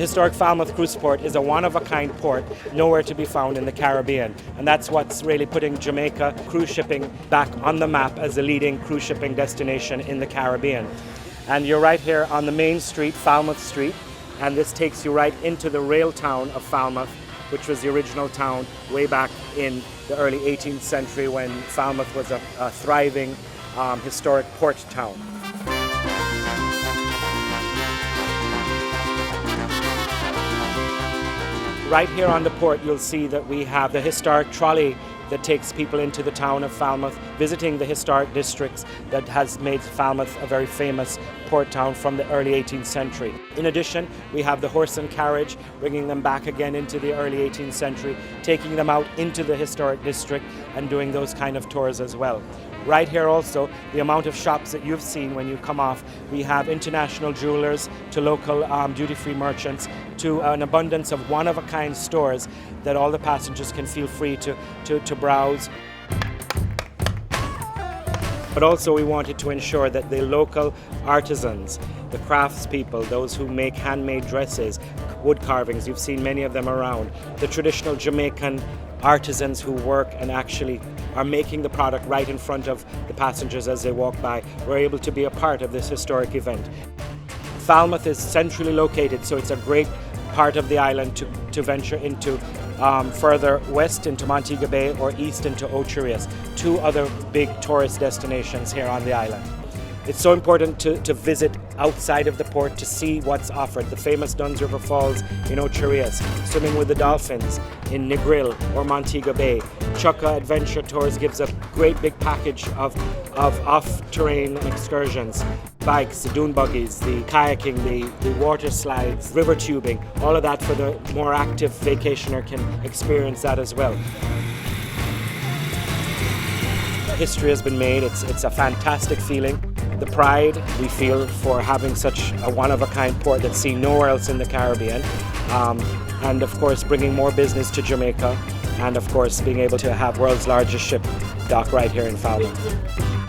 historic Falmouth cruise port is a one-of-a-kind port, nowhere to be found in the Caribbean. And that's what's really putting Jamaica cruise shipping back on the map as a leading cruise shipping destination in the Caribbean. And you're right here on the main street, Falmouth Street, and this takes you right into the rail town of Falmouth, which was the original town way back in the early 18th century when Falmouth was a thriving historic port town. Right here on the port, you'll see that we have the historic trolley that takes people into the town of Falmouth, visiting the historic districts that has made Falmouth a very famous port town from the early 18th century. In addition, we have the horse and carriage, bringing them back again into the early 18th century, taking them out into the historic district and doing those kind of tours as well. Right here also, the amount of shops that you've seen when you come off, we have international jewelers to local duty-free merchants to an abundance of one-of-a-kind stores that all the passengers can feel free to browse. But also we wanted to ensure that the local artisans, the craftspeople, those who make handmade dresses, wood carvings, you've seen many of them around, the traditional Jamaican artisans who work and actually are making the product right in front of the passengers as they walk by, were able to be a part of this historic event. Falmouth is centrally located, so it's a great part of the island to venture into further west into Montego Bay or east into Ocho, Rios, two other big tourist destinations here on the island. It's so important to visit outside of the port to see what's offered. The famous Dunn's River Falls in Ocho Rios, swimming with the dolphins in Negril or Montego Bay. Chukka Adventure Tours gives a great big package of off-terrain excursions. Bikes, the dune buggies, the kayaking, the water slides, river tubing, all of that for the more active vacationer can experience that as well. History has been made, it's a fantastic feeling. The pride we feel for having such a one-of-a-kind port that's seen nowhere else in the Caribbean, and of course bringing more business to Jamaica, and of course being able to have world's largest ship dock right here in Falmouth.